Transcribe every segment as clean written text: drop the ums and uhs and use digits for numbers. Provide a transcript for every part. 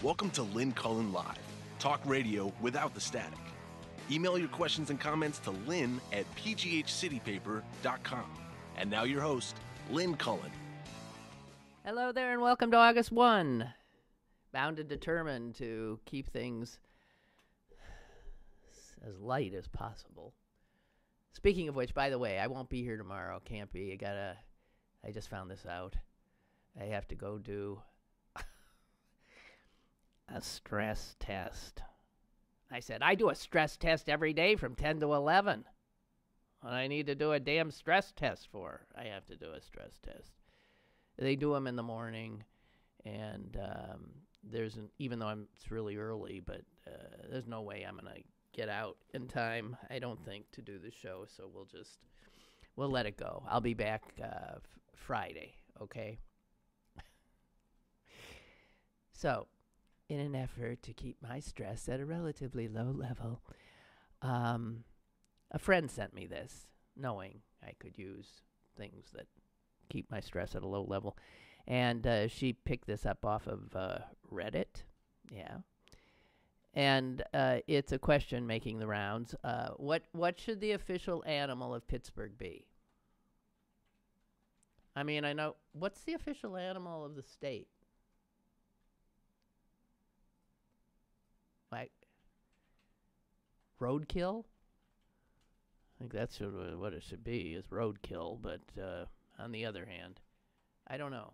Welcome to Lynn Cullen Live, talk radio without the static. Email your questions and comments to lynn at pghcitypaper.com. And now your host, Lynn Cullen. Hello there and welcome to August 1. Bound and determined to keep things as light as possible. Speaking of which, by the way, I won't be here tomorrow. Can't be. I just found this out. I have to go do a stress test. I said, I do a stress test every day from 10 to 11. What I need to do a damn stress test for, I have to do a stress test. They do them in the morning, and even though it's really early, but there's no way I'm going to get out in time, I don't think, to do the show, so we'll let it go. I'll be back Friday, okay? So, in an effort to keep my stress at a relatively low level, a friend sent me this, knowing I could use things that keep my stress at a low level. And she picked this up off of Reddit. Yeah. And it's a question making the rounds. What should the official animal of Pittsburgh be? I mean, I know. What's the official animal of the state? Like roadkill? I think that's what it should be, is roadkill. But on the other hand, I don't know.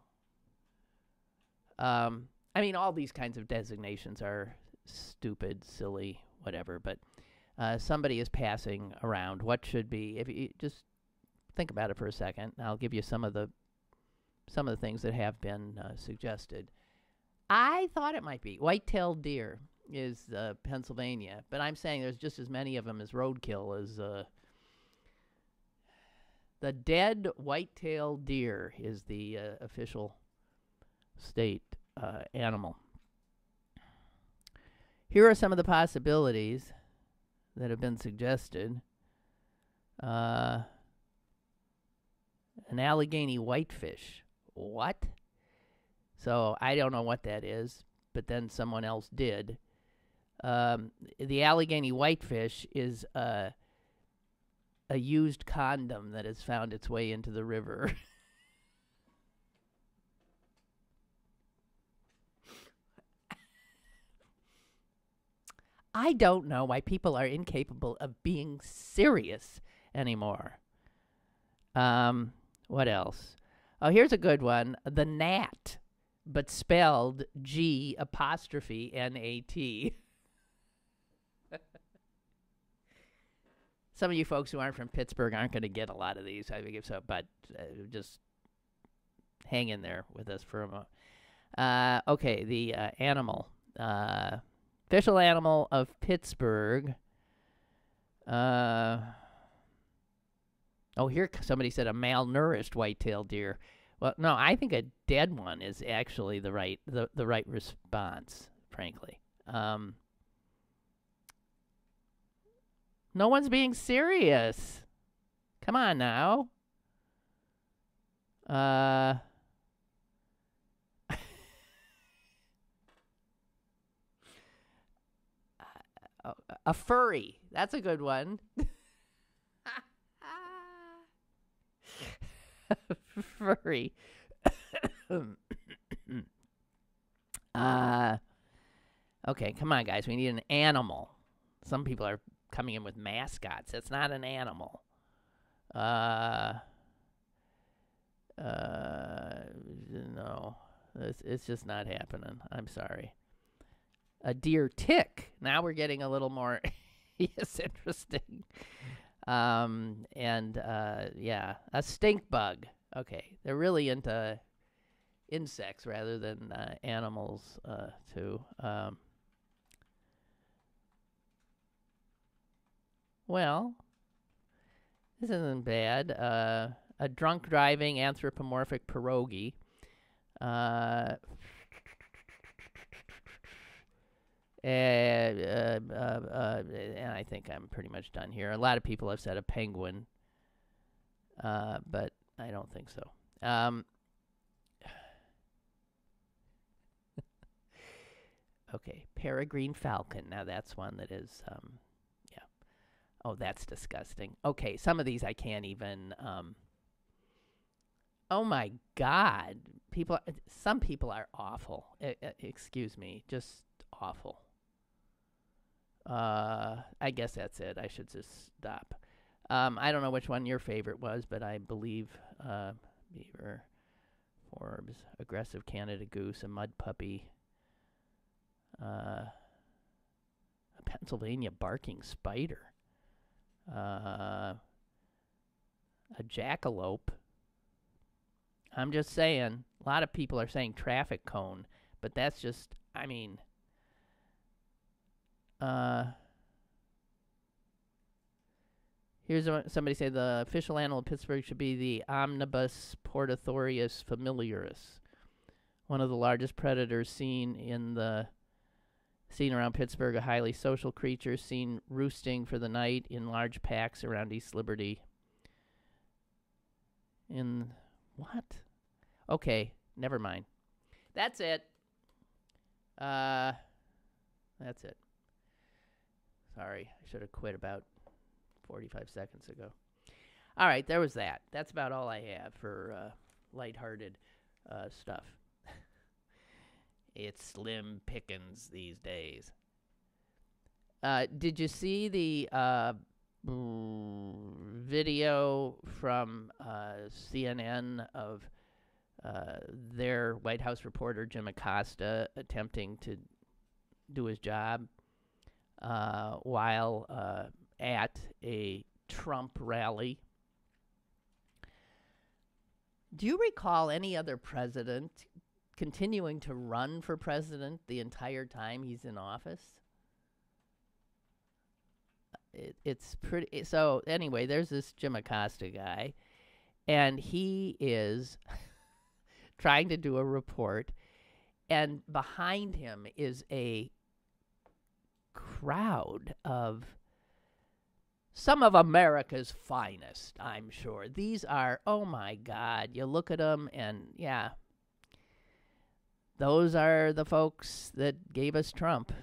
I mean, all these kinds of designations are stupid, silly, whatever. But somebody is passing around what should be. If you just think about it for a second, I'll give you some of the things that have been suggested. I thought it might be white-tailed deer is Pennsylvania, but I'm saying there's just as many of them as roadkill as the dead white-tailed deer is the official state animal. Here are some of the possibilities that have been suggested. An Allegheny whitefish. What? So I don't know what that is, but then someone else did. The Allegheny whitefish is a used condom that has found its way into the river. I don't know why people are incapable of being serious anymore. What else? Oh, here's a good one. The gnat, but spelled G''N''A''T. Some of you folks who aren't from Pittsburgh aren't going to get a lot of these, I think so, but just hang in there with us for a moment. Okay, the animal. Official animal of Pittsburgh. Here somebody said a malnourished white-tailed deer. Well, no, I think a dead one is actually the right response, frankly. No one's being serious. Come on now. A furry. That's a good one. Furry. Okay, come on, guys. We need an animal. Some people are coming in with mascots. It's not an animal. No. It's just not happening. I'm sorry. A deer tick. Now we're getting a little more interesting. Yeah, a stink bug. Okay, they're really into insects rather than animals too. Well, this isn't bad. A drunk driving anthropomorphic pierogi. I think I'm pretty much done here. A lot of people have said a penguin, but I don't think so. Okay, peregrine falcon. Now that's one that is, yeah. Oh, that's disgusting. Okay, some of these I can't even. Oh my God, some people are awful. Excuse me, just awful. I guess that's it. I should just stop. I don't know which one your favorite was, but I believe beaver, Forbes, aggressive Canada goose, a mud puppy, a Pennsylvania barking spider, a jackalope. I'm just saying, a lot of people are saying traffic cone, but that's just, I mean, here's somebody say the official animal of Pittsburgh should be the Omnibus Portathorius familiaris, one of the largest predators seen around Pittsburgh, a highly social creature seen roosting for the night in large packs around East Liberty. What? Okay, never mind. That's it. That's it. Sorry, I should have quit about 45 seconds ago. All right, there was that. That's about all I have for lighthearted stuff. It's slim pickings these days. Did you see the video from CNN of their White House reporter, Jim Acosta, attempting to do his job while at a Trump rally? Do you recall any other president continuing to run for president the entire time he's in office? It's pretty. So anyway, there's this Jim Acosta guy, and he is trying to do a report, and behind him is a crowd of some of America's finest, I'm sure. These are, oh my God, you look at them, and yeah, those are the folks that gave us Trump.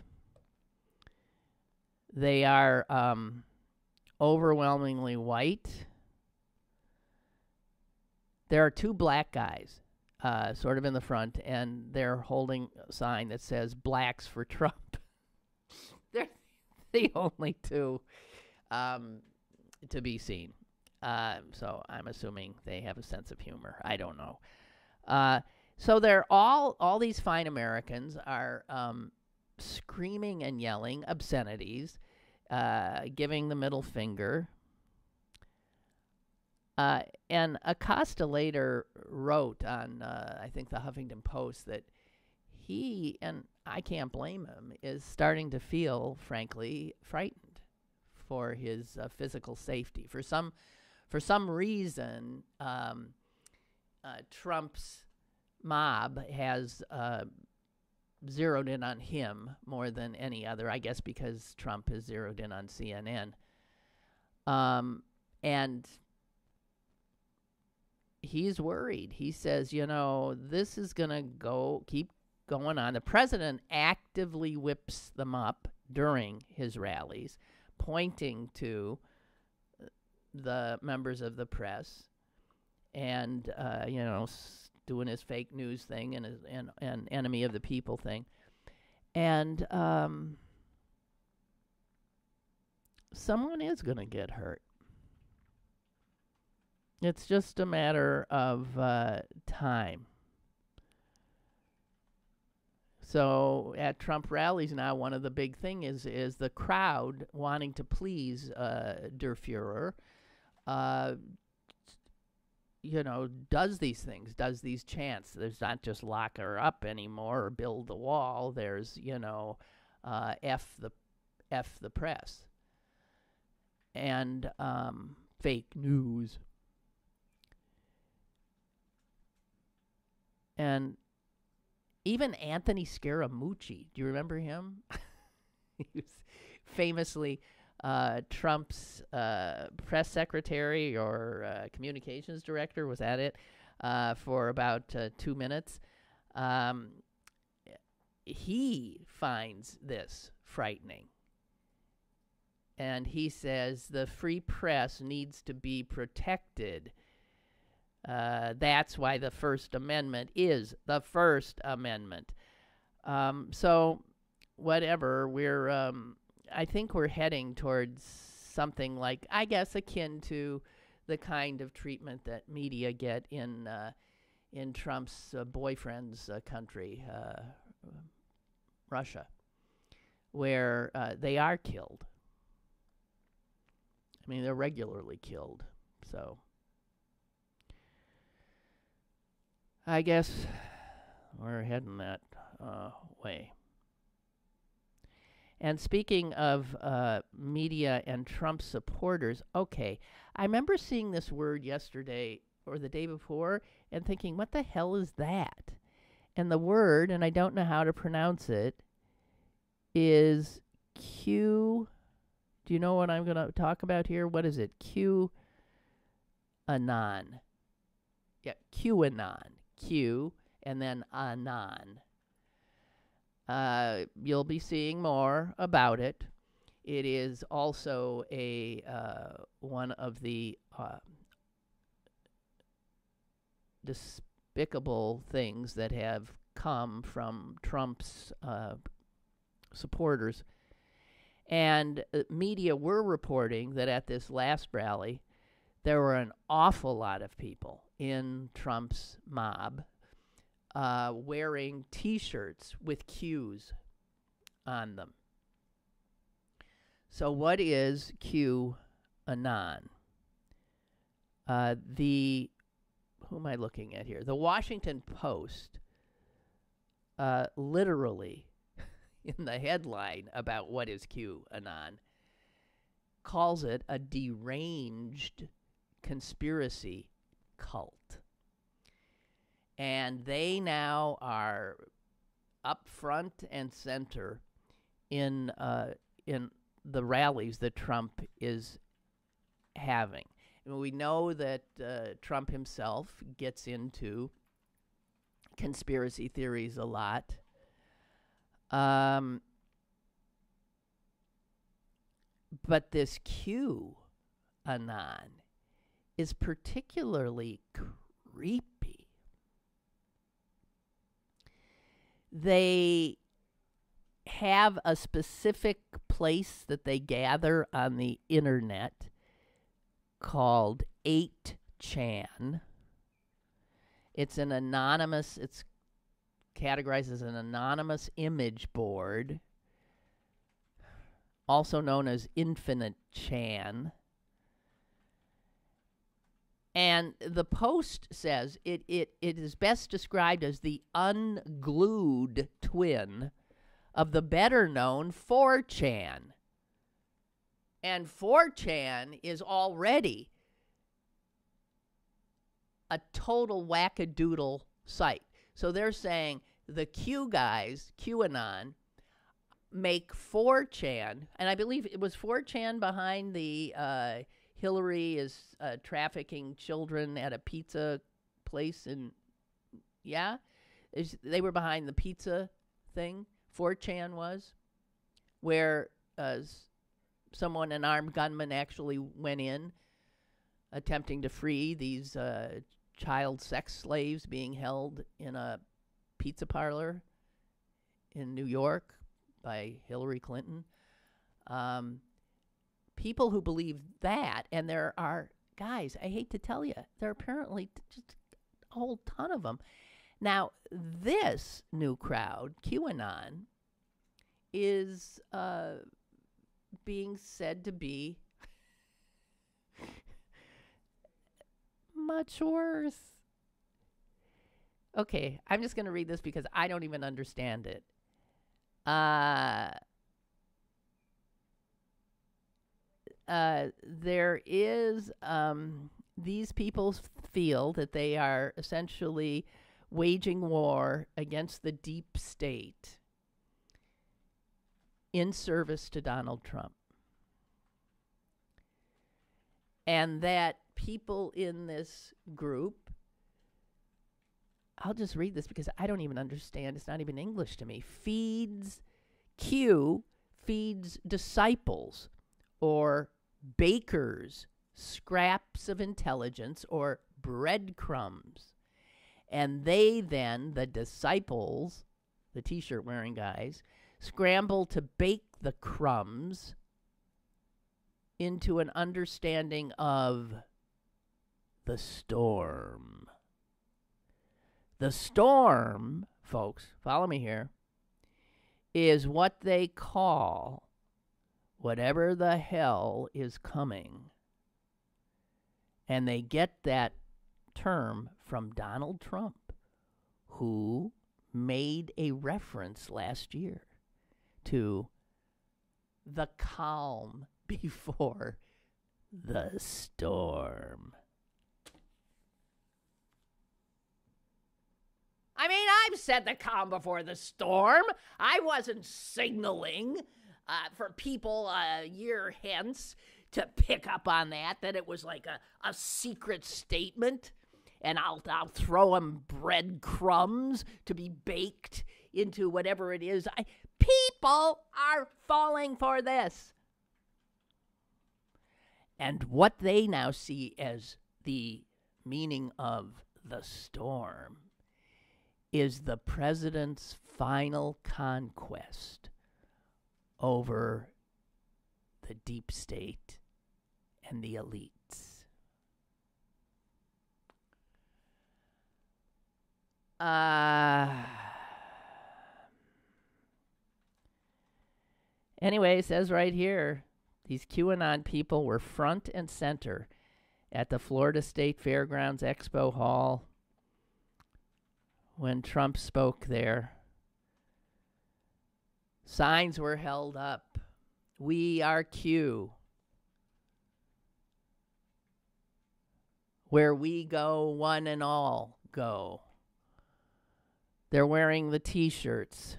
They are overwhelmingly white. There are two black guys sort of in the front, and they're holding a sign that says "Blacks for Trump." They're the only two to be seen. So I'm assuming they have a sense of humor. I don't know. So they're all these fine Americans are screaming and yelling obscenities, giving the middle finger. And Acosta later wrote on, I think, the Huffington Post that he, and I can't blame him, is starting to feel, frankly, frightened for his physical safety. For some reason, Trump's mob has zeroed in on him more than any other, I guess because Trump has zeroed in on CNN. And he's worried. He says, this is going to keep going on. The president actively whips them up during his rallies, pointing to the members of the press and, doing his fake news thing and his and enemy of the people thing. And someone is going to get hurt. It's just a matter of time. So at Trump rallies now, one of the big things is the crowd wanting to please Der Fuhrer, does these things, does these chants. There's not just lock her up anymore or build the wall. There's, F the press. And fake news. And even Anthony Scaramucci, do you remember him? He was famously Trump's press secretary or communications director, was that it, for about 2 minutes. he finds this frightening. And he says the free press needs to be protected. That's why the First Amendment is the First Amendment. So, whatever, I think we're heading towards something like, I guess, akin to the kind of treatment that media get in Trump's boyfriend's country, Russia, where they are killed. I mean, they're regularly killed. So, I guess we're heading that way. And speaking of media and Trump supporters, okay, I remember seeing this word yesterday or the day before and thinking, what the hell is that? And the word, and I don't know how to pronounce it, is Q. Do you know what I'm going to talk about here? What is it? Q-anon. Yeah, QAnon. Q and then anon. You'll be seeing more about it. It is also a one of the despicable things that have come from Trump's supporters. And media were reporting that at this last rally, there were an awful lot of people in Trump's mob wearing T-shirts with Q's on them. So what is QAnon? Who am I looking at here? The Washington Post literally in the headline about what is QAnon calls it a deranged conspiracy cult. And they now are up front and center in the rallies that Trump is having. And we know that Trump himself gets into conspiracy theories a lot. But this QAnon is particularly creepy. They have a specific place that they gather on the internet called 8chan. It's categorized as an anonymous image board, also known as Infinite Chan. And the Post says it is best described as the unglued twin of the better-known 4chan. And 4chan is already a total wackadoodle site. So they're saying the Q guys, QAnon, make 4chan, and I believe it was 4chan behind the Hillary is trafficking children at a pizza place they were behind the pizza thing. 4chan was, where an armed gunman actually went in, attempting to free these child sex slaves being held in a pizza parlor in New York by Hillary Clinton. People who believe that, and there are, guys, I hate to tell you, there are apparently just a whole ton of them. Now, this new crowd, QAnon, is being said to be much worse. Okay, I'm just going to read this because I don't even understand it. There is, these people feel that they are essentially waging war against the deep state in service to Donald Trump. And that people in this group I'll just read this because I don't even understand. It's not even English to me. Q feeds disciples or bakers scraps of intelligence or breadcrumbs. And they then, the disciples, the t-shirt wearing guys, scramble to bake the crumbs into an understanding of the storm. The storm, folks, follow me here, is what they call whatever the hell is coming. And they get that term from Donald Trump, who made a reference last year to the calm before the storm. I mean, I've said the calm before the storm. I wasn't signaling for people a year hence to pick up on that it was like a secret statement, and I'll throw them breadcrumbs to be baked into whatever it is. People are falling for this. And what they now see as the meaning of the storm is the president's final conquest over the deep state and the elites. Anyway, it says right here, these QAnon people were front and center at the Florida State Fairgrounds Expo Hall when Trump spoke there. Signs were held up. We are Q. Where we go, one and all go. They're wearing the t-shirts.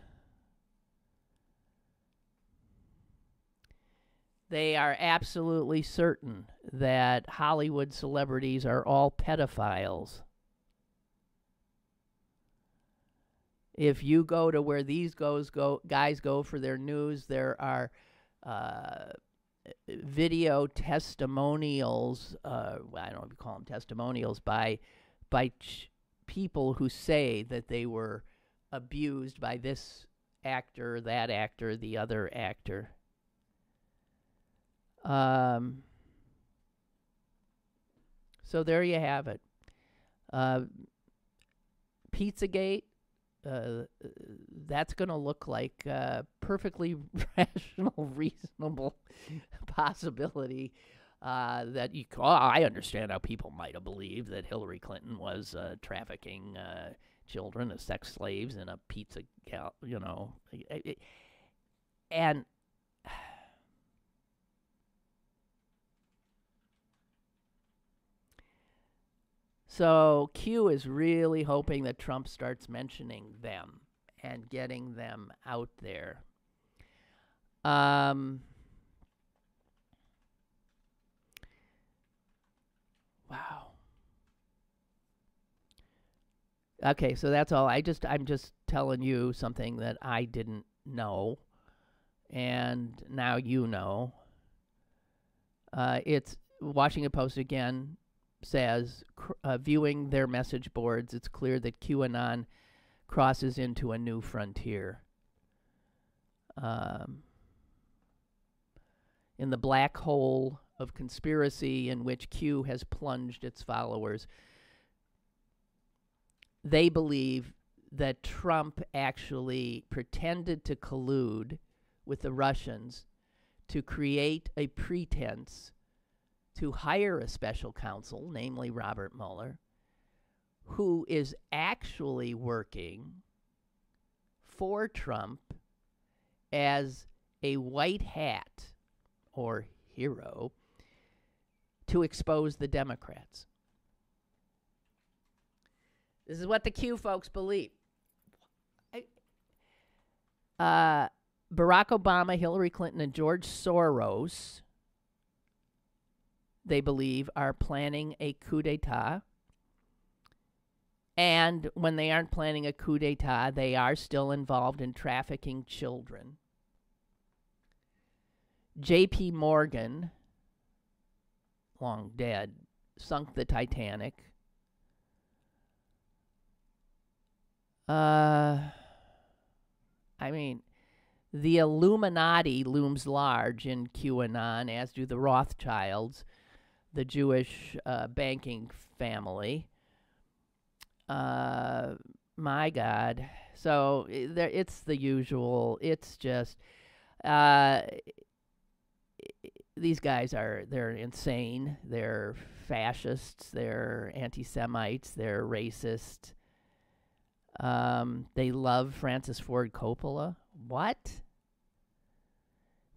They are absolutely certain that Hollywood celebrities are all pedophiles. If you go to where these guys go for their news, there are video testimonials. I don't know if you call them testimonials by people who say that they were abused by this actor, that actor, the other actor. So there you have it. Pizzagate. That's going to look like a perfectly rational, reasonable possibility that you. I understand how people might have believed that Hillary Clinton was trafficking children as sex slaves in a pizza, and so Q is really hoping that Trump starts mentioning them and getting them out there. Wow. Okay, so that's all. I'm just telling you something that I didn't know, and now you know. It's Washington Post again says, viewing their message boards, it's clear that QAnon crosses into a new frontier. In the black hole of conspiracy in which Q has plunged its followers, they believe that Trump actually pretended to collude with the Russians to create a pretense to hire a special counsel, namely Robert Mueller, who is actually working for Trump as a white hat or hero to expose the Democrats. This is what the Q folks believe. Barack Obama, Hillary Clinton, and George Soros, they believe, are planning a coup d'etat. And when they aren't planning a coup d'etat, they are still involved in trafficking children. J.P. Morgan, long dead, sunk the Titanic. I mean, the Illuminati looms large in QAnon, as do the Rothschilds, the Jewish banking family. My God. So it's the usual. It's just these guys they're insane. They're fascists. They're anti-Semites. They're racist. They love Francis Ford Coppola. What?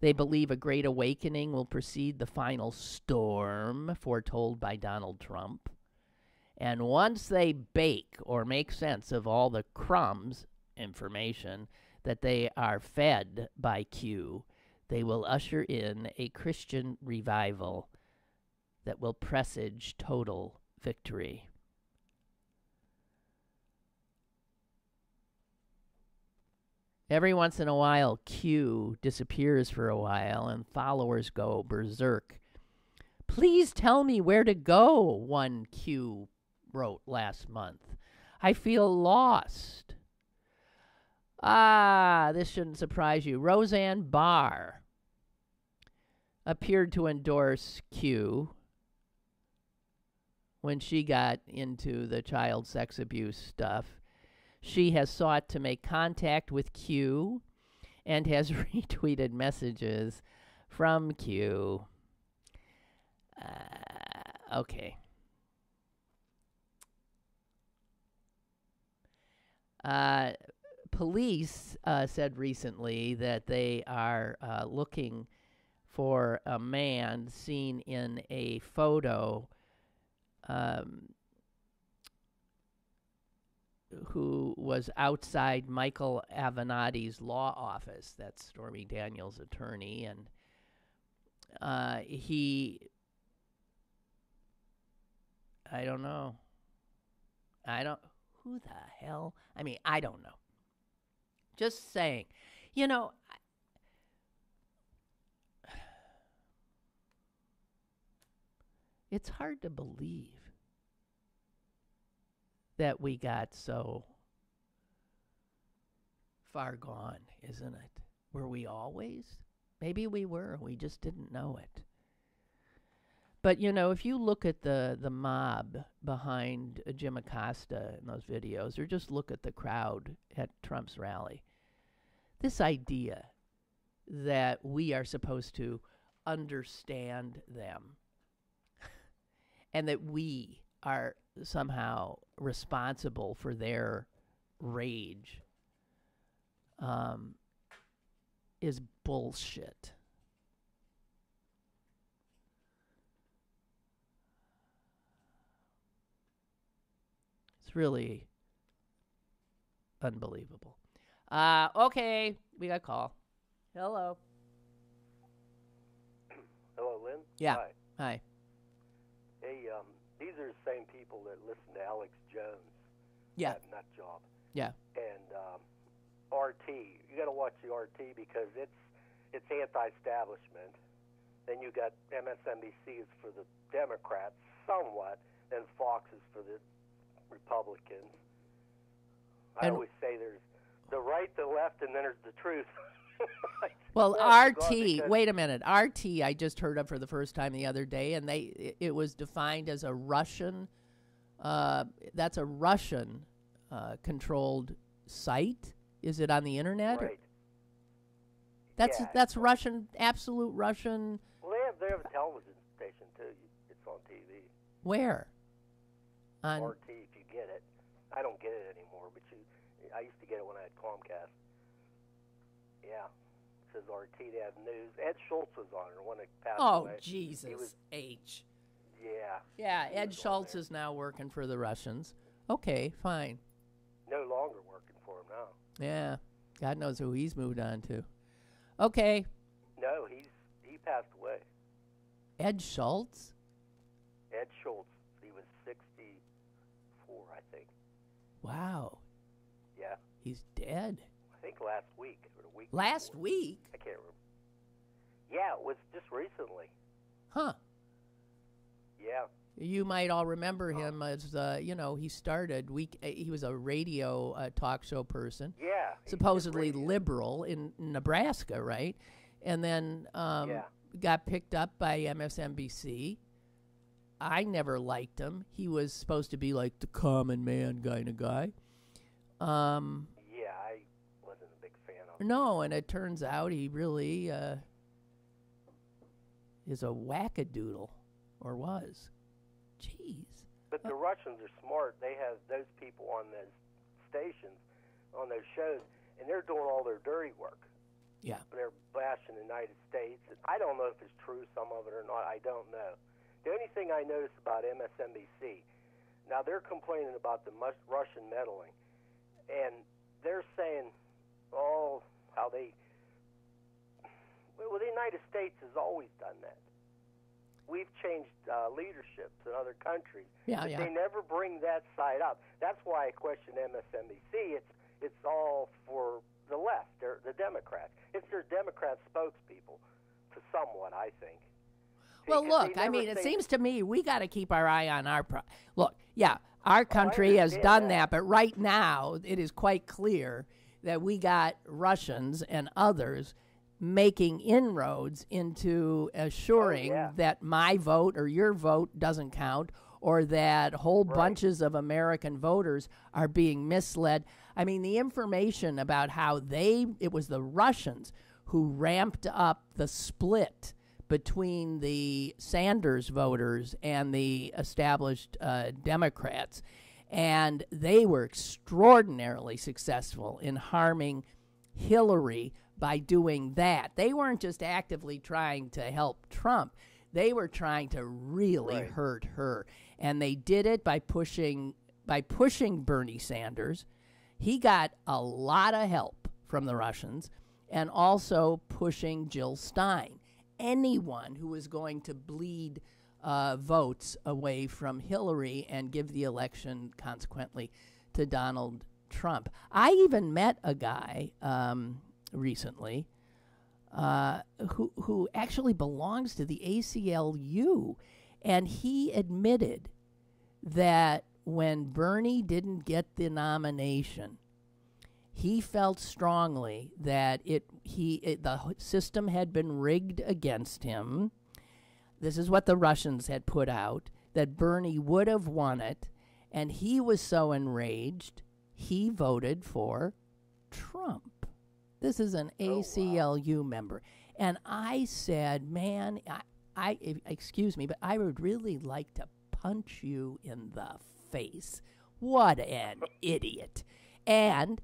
They believe a great awakening will precede the final storm foretold by Donald Trump. And once they bake or make sense of all the crumbs, information, that they are fed by Q, they will usher in a Christian revival that will presage total victory. Every once in a while, Q disappears for a while and followers go berserk. Please tell me where to go, one Q wrote last month. I feel lost. This shouldn't surprise you. Roseanne Barr appeared to endorse Q when she got into the child sex abuse stuff. She has sought to make contact with Q and has retweeted messages from Q. Okay. Police said recently that they are looking for a man seen in a photo who was outside Michael Avenatti's law office. That's Stormy Daniels' attorney. And I don't know. Who the hell? I mean, I don't know. Just saying. You know, it's hard to believe that we got so far gone, isn't it? Were we always? Maybe we were. We just didn't know it. But, you know, if you look at the mob behind Jim Acosta in those videos, or just look at the crowd at Trump's rally, this idea that we are supposed to understand them and that we are somehow responsible for their rage is bullshit. It's really unbelievable. Okay, we got a call. Hello. Hello, Lynn? Yeah. Hi. Hey, these are the same people that listen to Alex Jones. Yeah. That nut job. Yeah. And RT. You got to watch the RT because it's anti-establishment. Then you got MSNBC is for the Democrats, somewhat. Then Fox is for the Republicans. I always say there's the right, the left, and then there's the truth. Well, RT, wait a minute. RT, I just heard of for the first time the other day, and it was defined as a Russian, that's a Russian controlled site. Is it on the internet? Right. That's Russian, absolute Russian. Well, they have a television station, too. It's on TV. Where? On RT, if you get it. I don't get it anymore, but I used to get it when I had Comcast. Yeah. It says RT, they have news. Ed Schultz was on it when it passed away. Oh, Jesus H. Yeah. Yeah, Ed Schultz is now working for the Russians. Okay, fine. No longer working for him now. Yeah. God knows who he's moved on to. Okay. No, he passed away. Ed Schultz? Ed Schultz. He was 64, I think. Wow. Yeah, He's dead. I think last week or the week. Last before. week? I can't remember. Yeah, it was just recently. Huh. Yeah. You might all remember him as, he started, he was a radio talk show person. Yeah. Supposedly liberal in Nebraska, right? And then got picked up by MSNBC. I never liked him. He was supposed to be like the common man kind of guy. Yeah, I wasn't a big fan of him. No, and it turns out he really is a wackadoodle, or was. Jeez. But the Russians are smart. They have those people on those stations, on those shows, and they're doing all their dirty work. Yeah. They're bashing the United States. I don't know if it's true, some of it or not. I don't know. The only thing I noticed about MSNBC, now they're complaining about the Russian meddling, and they're saying, how they... Well, the United States has always done that. We've changed leaderships in other countries. Yeah, but they never bring that side up. That's why I question MSNBC. It's all for the left, the Democrats. It's their Democrat spokespeople, to somewhat, I think. Well, look, I mean, it seems to me we got to keep our eye on our... Look, yeah, our country has done that, but right now it is quite clear that we got Russians and others making inroads into assuring that my vote or your vote doesn't count, or that whole bunches of American voters are being misled. I mean, the information about how it was the Russians who ramped up the split between the Sanders voters and the established Democrats, and they were extraordinarily successful in harming Hillary by doing that. They weren't just actively trying to help Trump. They were trying to really hurt her. And they did it by pushing Bernie Sanders. He got a lot of help from the Russians, and also pushing Jill Stein. Anyone who was going to bleed votes away from Hillary and give the election consequently to Donald Trump. I even met a guy recently who actually belongs to the ACLU, and he admitted that when Bernie didn't get the nomination, he felt strongly that the system had been rigged against him. This is what the Russians had put out, that Bernie would have won it, and he was so enraged, he voted for Trump. This is an ACLU member. And I said, man, excuse me, but I would really like to punch you in the face. What an idiot. And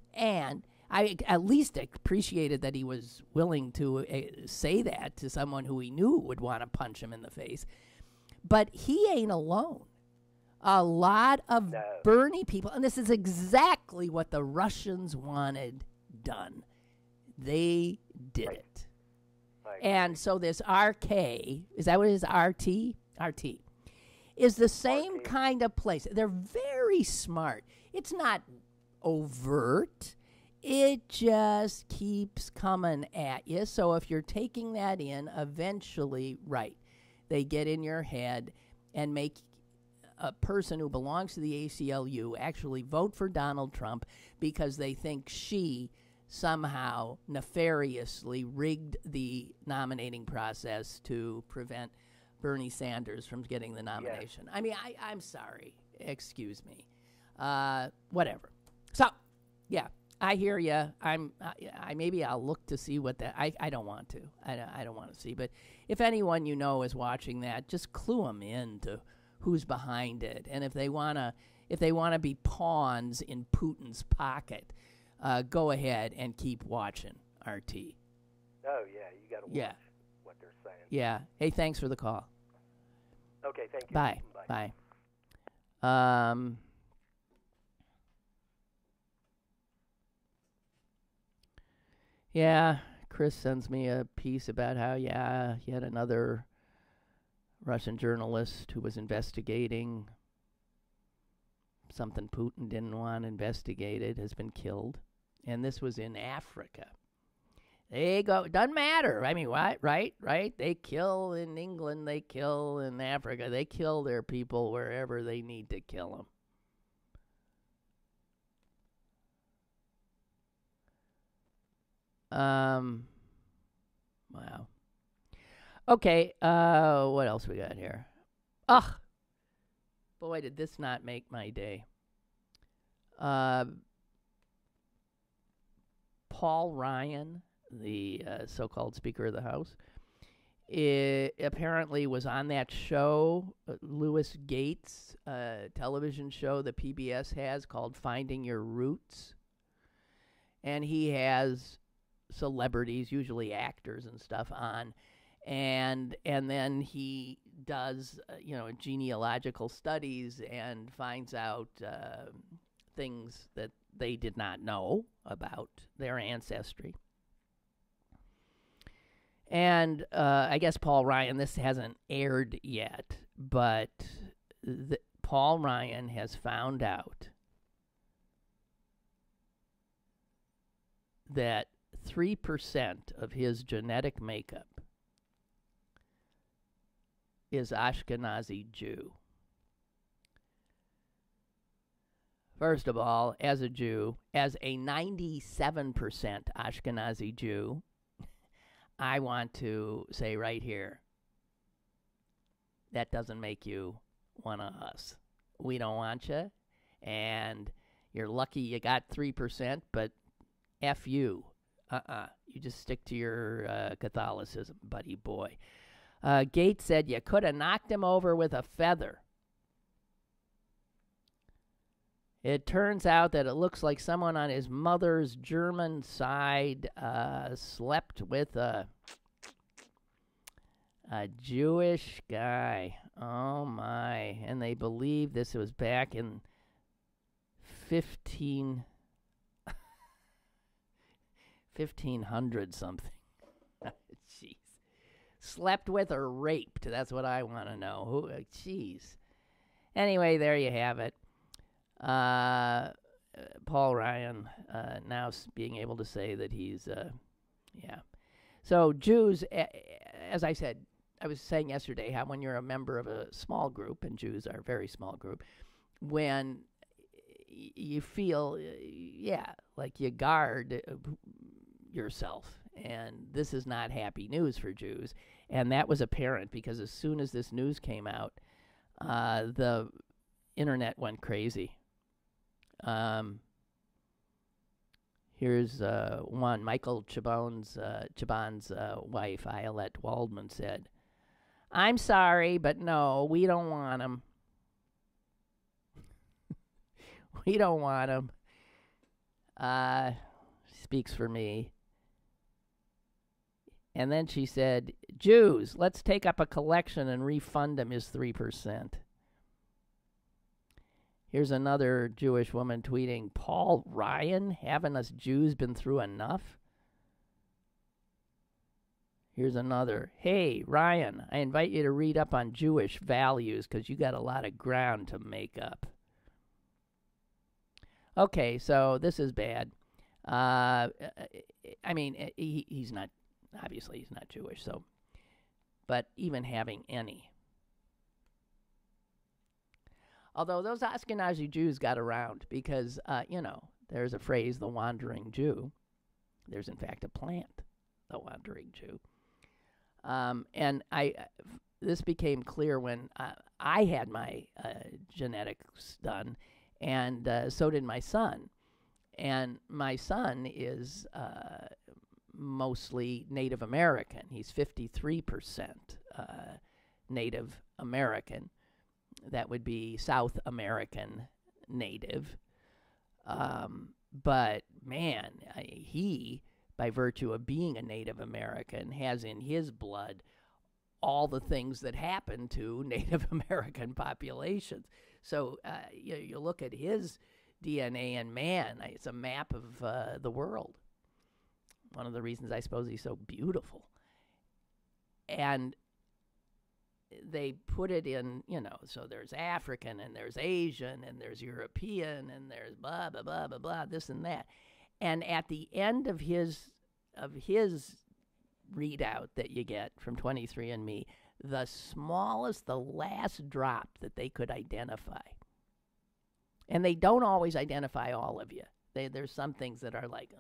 I at least appreciated that he was willing to say that to someone who he knew would want to punch him in the face. But he ain't alone. A lot of Bernie people, and this is exactly what the Russians wanted done. They did it. And so this RK, is that what it is, RT? RT. Is the same kind of place. They're very smart. It's not overt. It just keeps coming at you. So if you're taking that in, eventually, they get in your head and make a person who belongs to the ACLU actually vote for Donald Trump because they think she somehow nefariously rigged the nominating process to prevent Bernie Sanders from getting the nomination. Yes. I mean, I'm sorry. Excuse me. Whatever. So, yeah, I hear you. Maybe I'll look to see what that. I don't want to. I don't want to see. But if anyone you know is watching that, just clue them in to who's behind it, and if they wanna be pawns in Putin's pocket, go ahead and keep watching RT. Oh yeah, you got to watch what they're saying. Yeah. Hey, thanks for the call. Okay, thank you. Bye. Yeah, Chris sends me a piece about how, yet another Russian journalist who was investigating something Putin didn't want investigated, has been killed. And this was in Africa. They go, doesn't matter. I mean, what? Right? They kill in England, they kill in Africa. They kill their people wherever they need to kill them. Wow. Okay, what else we got here? Ugh. Boy, did this not make my day. Paul Ryan, the so-called Speaker of the House, apparently was on that show, Louis Gates' television show that PBS has called Finding Your Roots. And he has celebrities, usually actors and stuff, on. And then he does, genealogical studies and finds out things that they did not know about their ancestry. And I guess Paul Ryan, this hasn't aired yet, but Paul Ryan has found out that 3% of his genetic makeup is Ashkenazi Jew. First of all, as a Jew, as a 97% Ashkenazi Jew, I want to say right here, that doesn't make you one of us. We don't want you, and you're lucky you got 3%, but F you. You just stick to your Catholicism, buddy boy. Gates said you could have knocked him over with a feather. It turns out that it looks like someone on his mother's German side slept with a Jewish guy. Oh, my. And they believe this was back in 1500 something. Jeez. Slept with or raped? That's what I want to know. Jeez. Anyway, there you have it. Paul Ryan now being able to say that he's, yeah. So Jews, as I said, I was saying yesterday how when you're a member of a small group, and Jews are a very small group, when you feel, like you guard yourself. And this is not happy news for Jews. And that was apparent because as soon as this news came out, the internet went crazy. Here's one. Michael Chabon's wife, Ayelet Waldman, said, "I'm sorry, but no, we don't want him. We don't want him." Speaks for me. And then she said, "Jews, let's take up a collection and refund him his 3%. Here's another Jewish woman tweeting, "Paul Ryan, haven't us Jews been through enough?" Here's another, "Hey, Ryan, I invite you to read up on Jewish values because you got a lot of ground to make up." Okay, so this is bad. I mean, he's not, obviously he's not Jewish, so, but even having any. Although those Ashkenazi Jews got around because, there's a phrase, the wandering Jew. There's, in fact, a plant, the wandering Jew. And this became clear when I had my genetics done, and so did my son. And my son is mostly Native American. He's 53% Native American. That would be South American Native. But, man, he, by virtue of being a Native American, has in his blood all the things that happen to Native American populations. So you look at his DNA, and, man, it's a map of the world. One of the reasons I suppose he's so beautiful. And they put it in, so there's African and there's Asian and there's European and there's blah, blah, blah, blah, blah, this and that. And at the end of his readout that you get from 23andMe, the smallest, the last drop that they could identify. And they don't always identify all of you. There's some things that are like,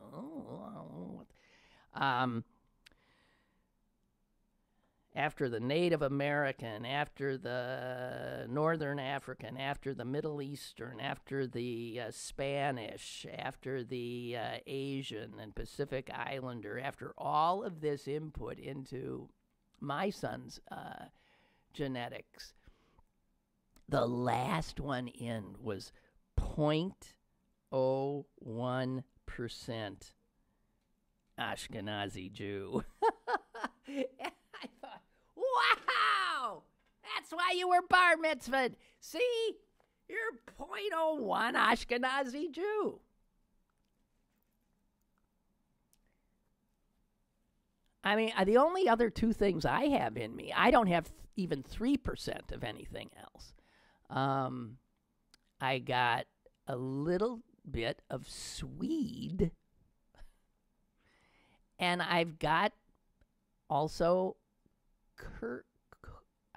after the Native American, after the Northern African, after the Middle Eastern, after the Spanish, after the Asian and Pacific Islander, after all of this input into my son's genetics, the last one in was 0.01% Ashkenazi Jew. I thought, wow, that's why you were bar mitzvahed. See, you're 0.01 Ashkenazi Jew. I mean, the only other two things I have in me, I don't have even 3% of anything else. I got a little bit of Swede, and I've got also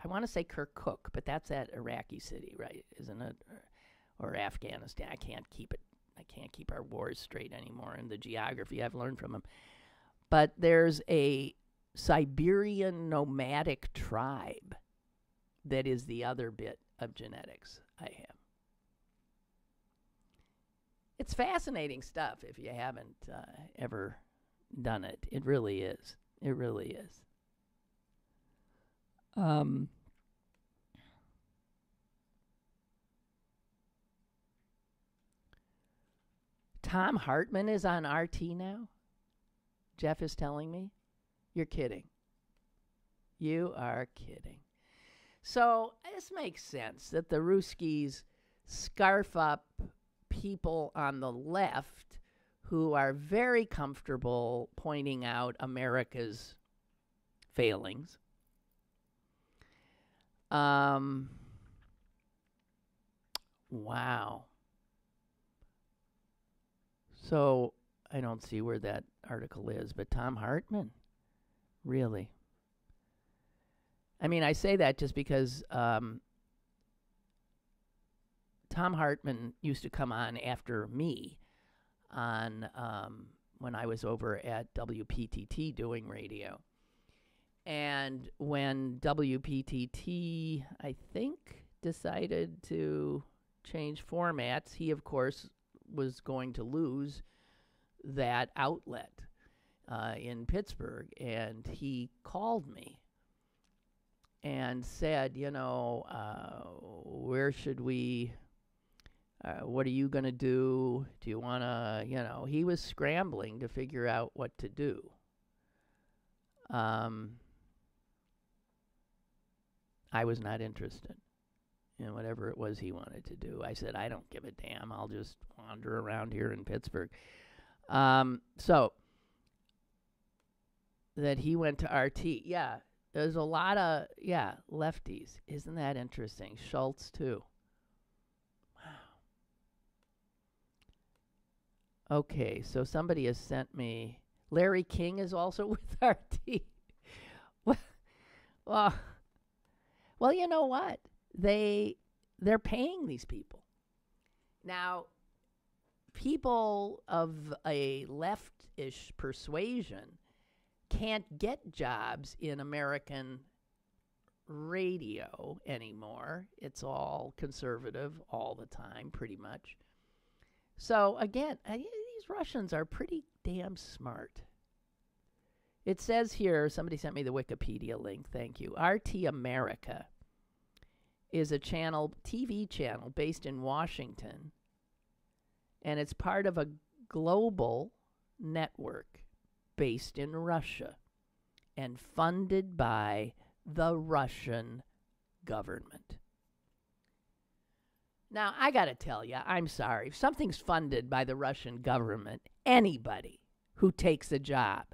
I want to say Kirkuk, but that's that Iraqi city, right? Isn't it? Or Afghanistan. I can't keep our wars straight anymore in the geography I've learned from them. But there's a Siberian nomadic tribe that is the other bit of genetics I have. It's fascinating stuff if you haven't ever done it. It really is. It really is. Tom Hartman is on RT now? Jeff is telling me? You're kidding. You are kidding. So this makes sense that the Ruskies scarf up people on the left who are very comfortable pointing out America's failings. Wow. So I don't see where that article is, but Tom Hartman, really? I mean, I say that just because Tom Hartman used to come on after me on when I was over at WPTT doing radio. And when WPTT, I think, decided to change formats, he, of course, was going to lose that outlet in Pittsburgh. And he called me and said, where should we, what are you going to do? Do you want to, he was scrambling to figure out what to do. I was not interested in whatever it was he wanted to do. I said, I don't give a damn. I'll just wander around here in Pittsburgh. So that he went to RT. Yeah, there's a lot of, lefties. Isn't that interesting? Schultz, too. Wow. Okay, so somebody has sent me, Larry King is also with RT. Well, you know what? They're paying these people. Now, people of a leftish persuasion can't get jobs in American radio anymore. It's all conservative all the time, pretty much. So, again, these Russians are pretty damn smart. It says here, somebody sent me the Wikipedia link, thank you. RT America is a TV channel based in Washington, and it's part of a global network based in Russia and funded by the Russian government. Now, I got to tell you, I'm sorry. If something's funded by the Russian government, anybody who takes a job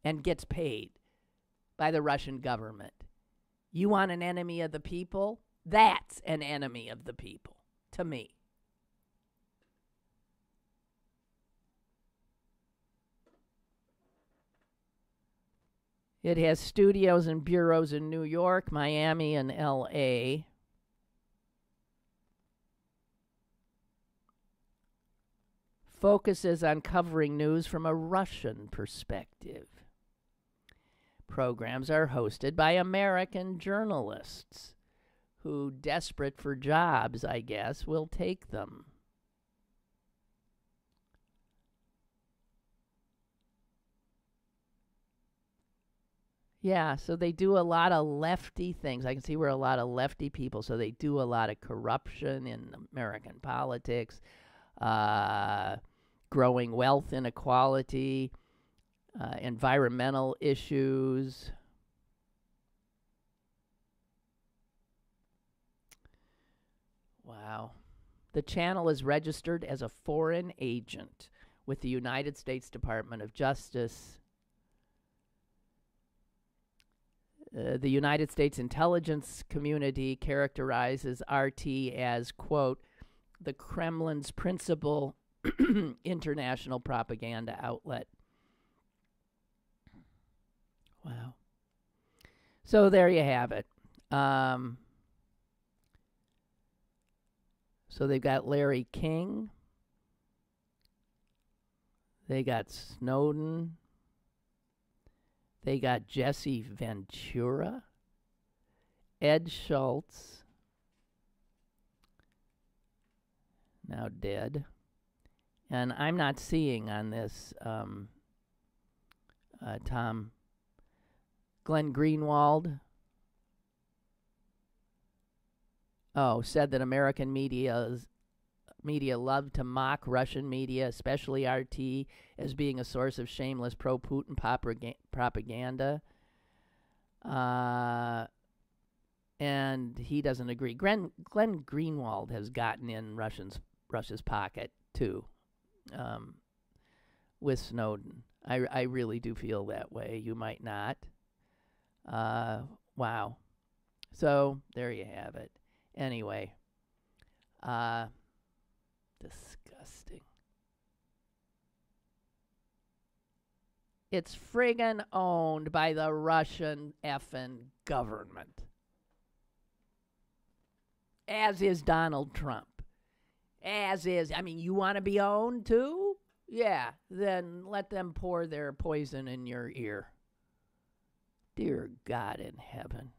and gets paid by the Russian government You want an enemy of the people? That's an enemy of the people, to me. It has studios and bureaus in New York, Miami, and L.A. Focuses on covering news from a Russian perspective. Programs are hosted by American journalists who, desperate for jobs, I guess, will take them. Yeah, so they do a lot of lefty things. I can see we're a lot of lefty people, so they do a lot of corruption in American politics, growing wealth inequality, environmental issues. Wow. The channel is registered as a foreign agent with the United States Department of Justice. The United States intelligence community characterizes RT as, quote, the Kremlin's principal international propaganda outlet. Wow. So there you have it. So they've got Larry King. They got Snowden. They got Jesse Ventura, Ed Schultz, now dead. And I'm not seeing on this Glenn Greenwald. Said that American media love to mock Russian media, especially RT, as being a source of shameless pro-Putin propaganda. And he doesn't agree. Glenn Greenwald has gotten in Russia's pocket, too, with Snowden. I really do feel that way. You might not. Wow. So, there you have it. Anyway. Disgusting. It's friggin' owned by the Russian effing government. As is Donald Trump. As is. I mean, you want to be owned too? Yeah, then let them pour their poison in your ear. Dear God in heaven.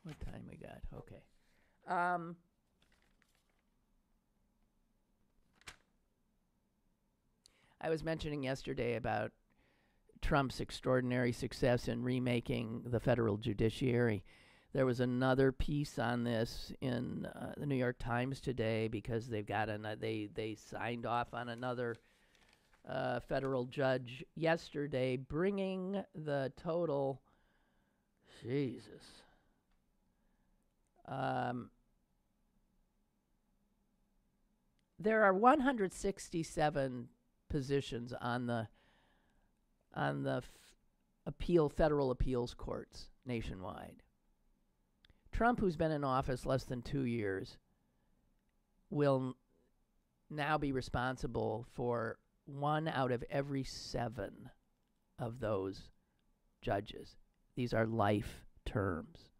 What time we got? Okay. I was mentioning yesterday about Trump's extraordinary success in remaking the federal judiciary. There was another piece on this in the New York Times today because they've got they signed off on another federal judge yesterday, bringing the total. Jesus. There are 167 positions on the federal appeals courts nationwide. Trump, who's been in office less than 2 years, will now be responsible for 1 out of every 7 of those judges. These are life terms.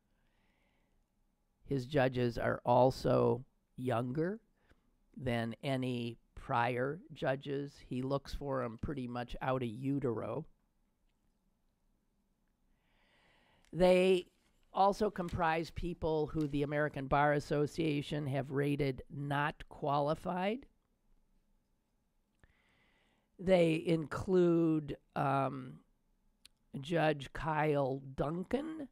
His judges are also younger than any prior judges. He looks for them pretty much out of utero. They also comprise people who the American Bar Association have rated not qualified. They include Judge Kyle Duncan,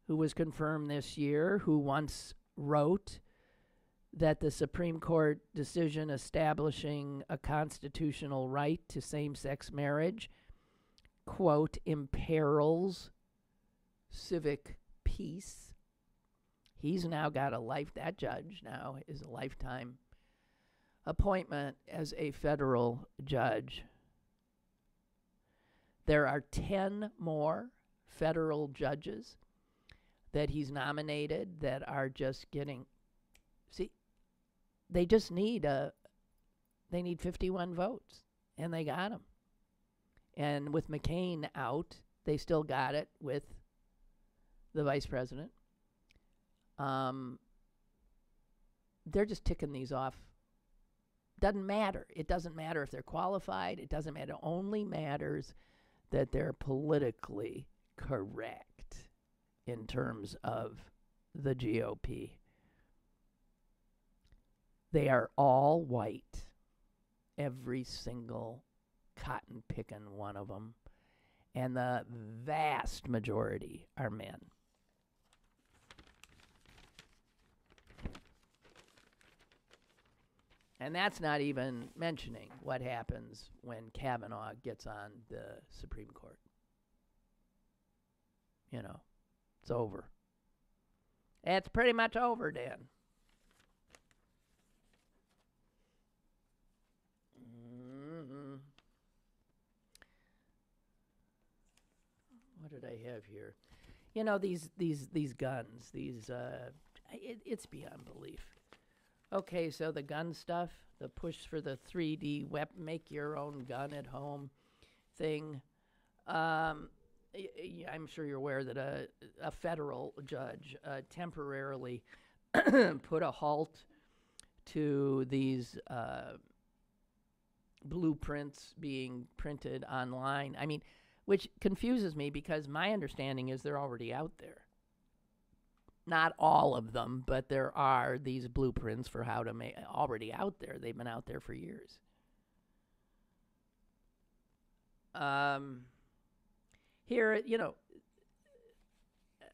who was confirmed this year, who once wrote that the Supreme Court decision establishing a constitutional right to same-sex marriage, quote, imperils civic peace. He's now got that judge now is a lifetime appointment as a federal judge. There are 10 more federal judges that he's nominated that are just getting, they just need 51 votes, and they got them. And with McCain out, they still got it with the vice president. They're just ticking these off. Doesn't matter. It doesn't matter if they're qualified. It doesn't matter. It only matters that they're politically correct in terms of the GOP. They are all white. Every single cotton-picking one of them. And the vast majority are men. And that's not even mentioning what happens when Kavanaugh gets on the Supreme Court. You know, it's over. It's pretty much over, Dan. Mm-hmm. What did I have here? You know, these guns, it's beyond belief. Okay, so the gun stuff, the push for the 3D make your own gun at home thing. I'm sure you're aware that a federal judge temporarily put a halt to these blueprints being printed online. I mean, which confuses me because my understanding is they're already out there. Not all of them, but there are these blueprints for how to make already out there. They've been out there for years. Here, you know,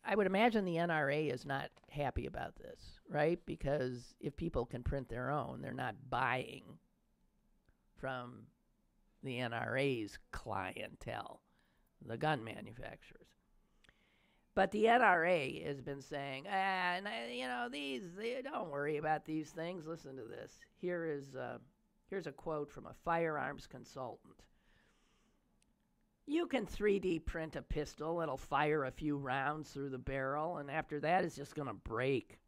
I would imagine the NRA is not happy about this, right? Because if people can print their own, they're not buying from the NRA's clientele, the gun manufacturers. But the NRA has been saying, don't worry about these things. Listen to this. Here's a quote from a firearms consultant. You can 3D print a pistol. It'll fire a few rounds through the barrel, and after that, it's just going to break.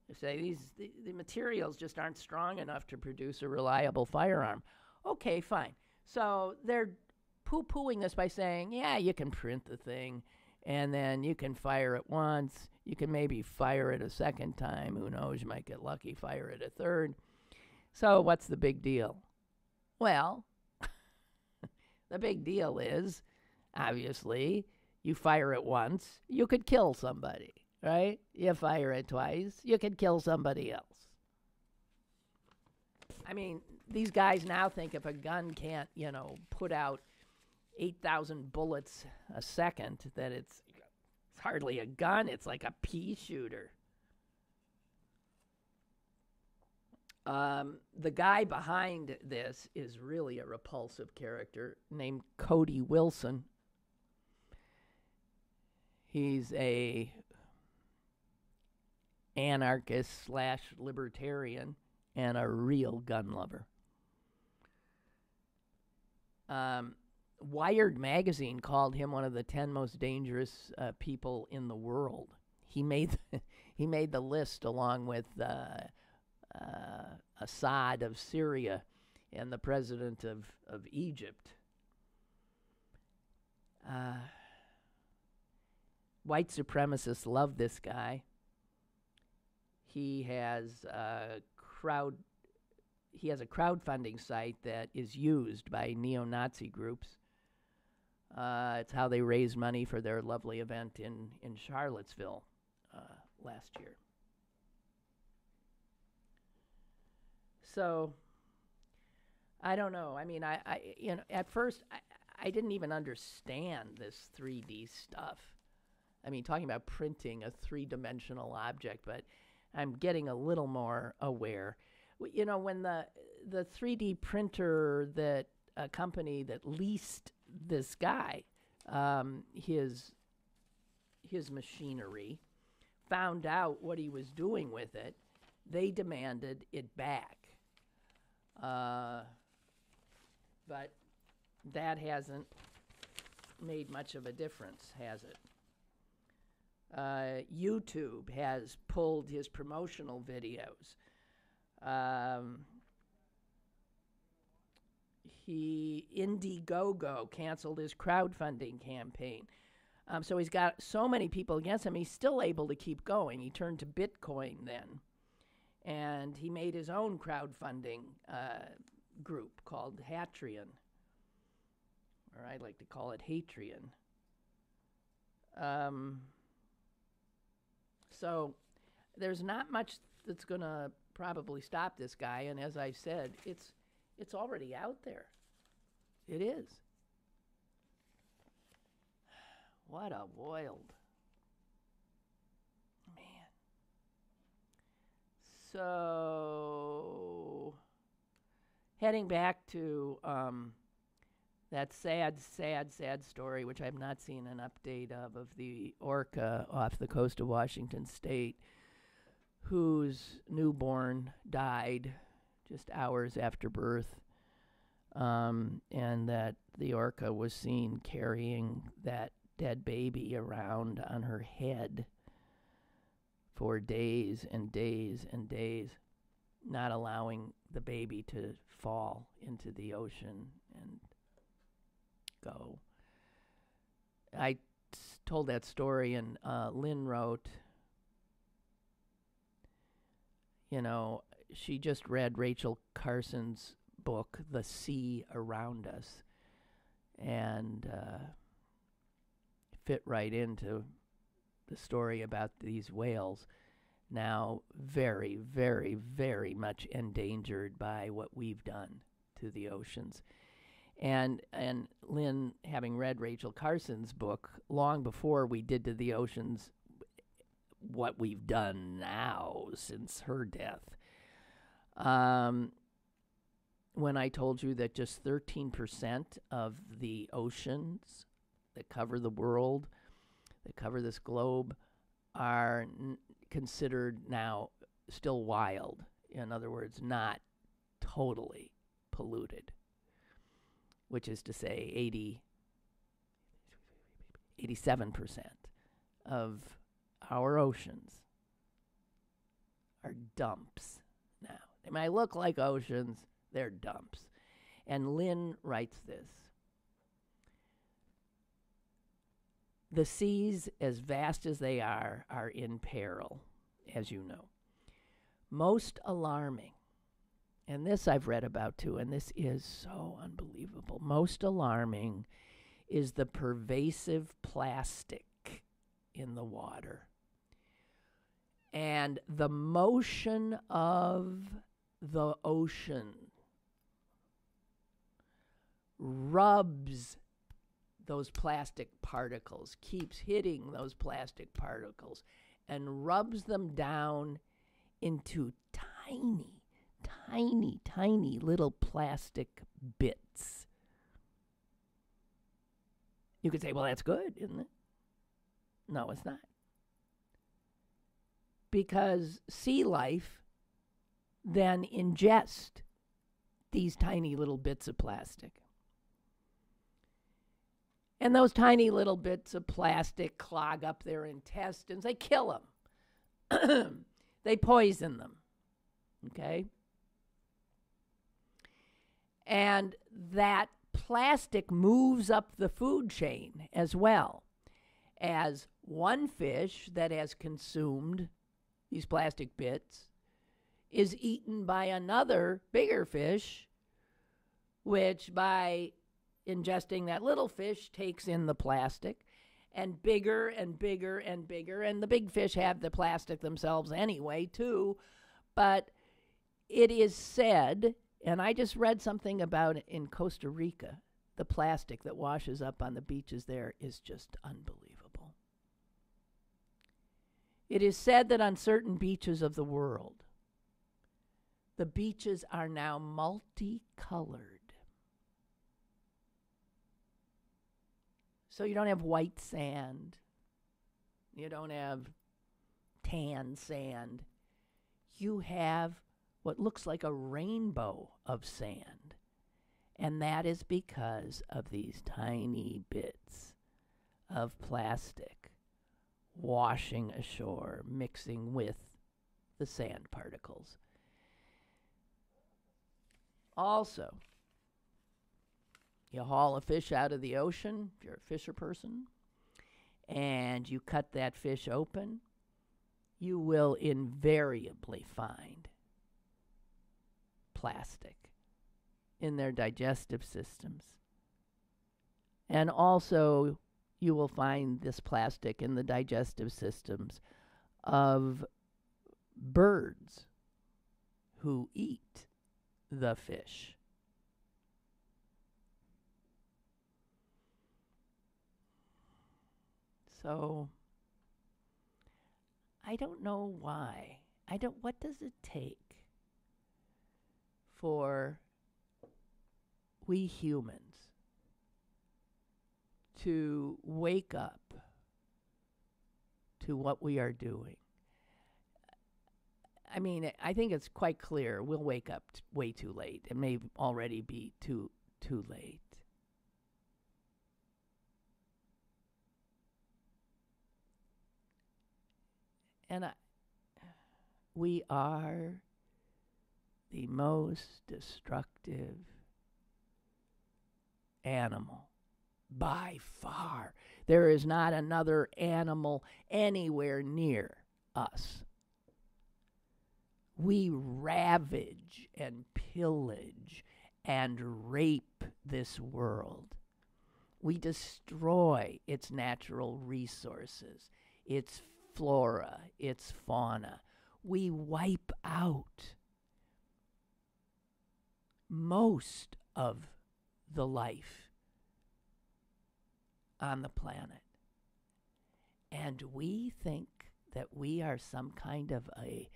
They say the materials just aren't strong enough to produce a reliable firearm. Okay, fine. So they're poo-pooing this by saying, yeah, you can print the thing, and then you can fire it once. You can maybe fire it a second time. Who knows? You might get lucky, fire it a third. So what's the big deal? Well, the big deal is, obviously, you fire it once, you could kill somebody, right? You fire it twice, you could kill somebody else. I mean, these guys now think if a gun can't, put out 8,000 bullets a second, that it's hardly a gun, it's like a pea shooter. The guy behind this is really a repulsive character named Cody Wilson. He's a anarchist / libertarian and a real gun lover. Wired magazine called him one of the 10 most dangerous people in the world. He made the list along with Assad of Syria and the president of Egypt. White supremacists love this guy. He has a crowdfunding site that is used by neo-Nazi groups. It's how they raise money for their lovely event in Charlottesville last year. So, I don't know. I mean, at first, I didn't even understand this 3D stuff. I mean, talking about printing a three-dimensional object, but I'm getting a little more aware. You know, when the 3D printer that a company that leased this guy his machinery, found out what he was doing with it, they demanded it back. But that hasn't made much of a difference, has it? YouTube has pulled his promotional videos. Indiegogo canceled his crowdfunding campaign. So he's got so many people against him, he's still able to keep going. He turned to Bitcoin then. And he made his own crowdfunding group called Hatreon. Or I like to call it Hatreon. So there's not much that's going to probably stop this guy. And as I said, it's already out there. It is. What a wild man. So heading back to that sad story, which I've not seen an update of the orca off the coast of Washington State, whose newborn died just hours after birth, and that the orca was seen carrying that dead baby around on her head for days and days and days, not allowing the baby to fall into the ocean and go. I told that story, and Lynn wrote, she just read Rachel Carson's book, The Sea Around Us, and fit right into the story about these whales, now very, very, very much endangered by what we've done to the oceans. And Lynn, having read Rachel Carson's book long before we did to the oceans what we've done now since her death, when I told you that just 13% of the oceans that cover the world, that cover this globe, are considered now still wild. In other words, not totally polluted, which is to say 87% of our oceans are dumps now. They might look like oceans, they're dumps. And Lynn writes this: the seas, as vast as they are in peril, as you know. Most alarming, and this I've read about too, and this is so unbelievable. Most alarming is the pervasive plastic in the water. And the motion of the ocean rubs those plastic particles, keeps hitting those plastic particles, and rubs them down into tiny, tiny, tiny little plastic bits. You could say, well, that's good, isn't it? No, it's not. Because sea life then ingest these tiny little bits of plastic. And those tiny little bits of plastic clog up their intestines. They kill them. They poison them. Okay? And that plastic moves up the food chain as well, as one fish that has consumed these plastic bits is eaten by another bigger fish, which by ingesting that little fish takes in the plastic, and bigger and bigger and bigger, and the big fish have the plastic themselves anyway too. But it is said, and I just read something about it in Costa Rica, the plastic that washes up on the beaches there is just unbelievable. It is said that on certain beaches of the world, the beaches are now multicolored. So you don't have white sand. You don't have tan sand. You have what looks like a rainbow of sand. And that is because of these tiny bits of plastic washing ashore, mixing with the sand particles. Also, you haul a fish out of the ocean, if you're a fisher person, and you cut that fish open, you will invariably find plastic in their digestive systems. And also, you will find this plastic in the digestive systems of birds who eat the fish. So, I don't know why. What does it take for we humans to wake up to what we are doing? I mean, I think it's quite clear we'll wake up way too late. It may already be too late. And we are the most destructive animal by far. There is not another animal anywhere near us. We ravage and pillage and rape this world. We destroy its natural resources, its flora, its fauna. We wipe out most of the life on the planet. And we think that we are some kind of a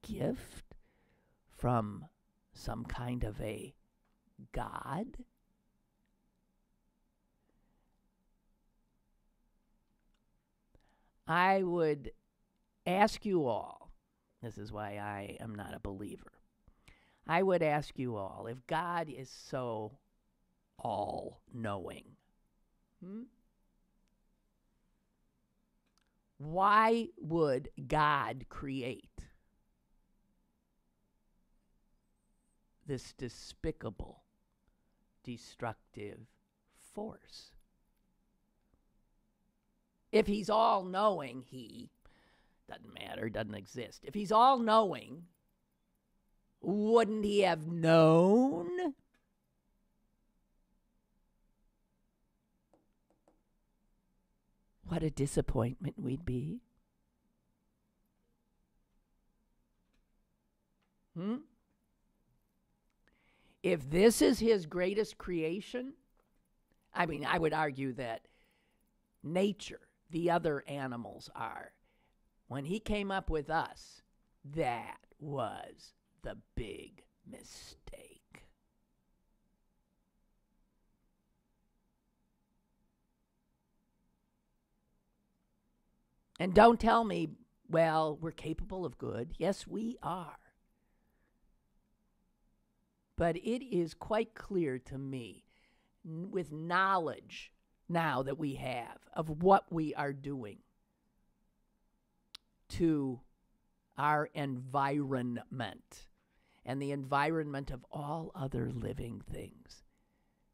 gift from some kind of a God? I would ask you all, this is why I am not a believer, I would ask you all, if God is so all-knowing, why would God create this despicable, destructive force? If he's all-knowing, he doesn't matter, doesn't exist. If he's all-knowing, wouldn't he have known? What a disappointment we'd be. If this is his greatest creation, I mean, I would argue that nature, the other animals are. When he came up with us, that was the big mistake. And don't tell me, well, we're capable of good. Yes, we are. But it is quite clear to me, with knowledge now that we have of what we are doing to our environment and the environment of all other living things,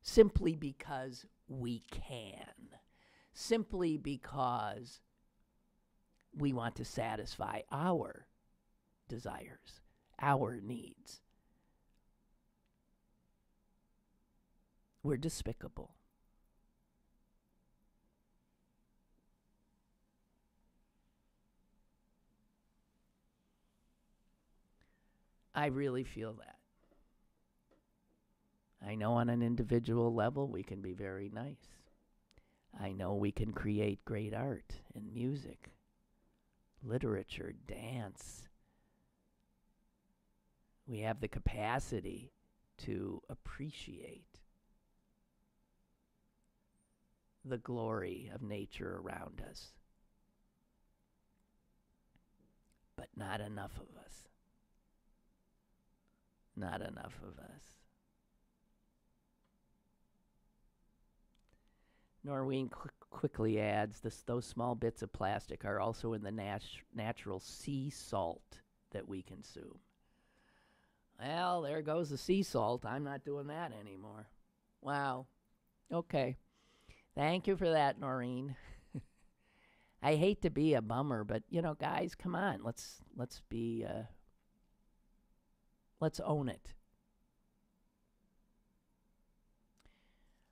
simply because we can, simply because we want to satisfy our desires, our needs. We're despicable. I really feel that. I know on an individual level we can be very nice. I know we can create great art and music, literature, dance. We have the capacity to appreciate the glory of nature around us. But not enough of us. Not enough of us. Noreen quickly adds, those small bits of plastic are also in the natural sea salt that we consume. Well, there goes the sea salt. I'm not doing that anymore. Wow. Okay. Thank you for that, Noreen. I hate to be a bummer, but guys, come on. Let's own it.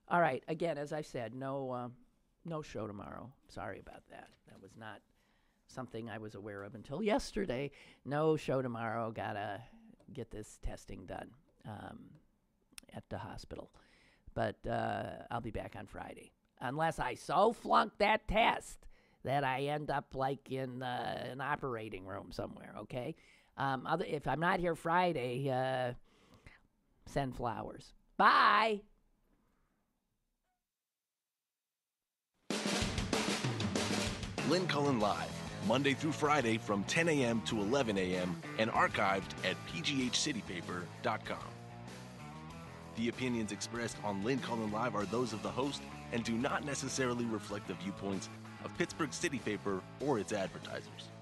All right. Again, as I said, no show tomorrow. Sorry about that. That was not something I was aware of until yesterday. No show tomorrow. Gotta get this testing done at the hospital. But I'll be back on Friday. Unless I so flunk that test that I end up like in an operating room somewhere, okay? If I'm not here Friday, send flowers. Bye! Lynn Cullen Live, Monday through Friday from 10 a.m. to 11 a.m. and archived at pghcitypaper.com. The opinions expressed on Lynn Cullen Live are those of the host and do not necessarily reflect the viewpoints of Pittsburgh City Paper or its advertisers.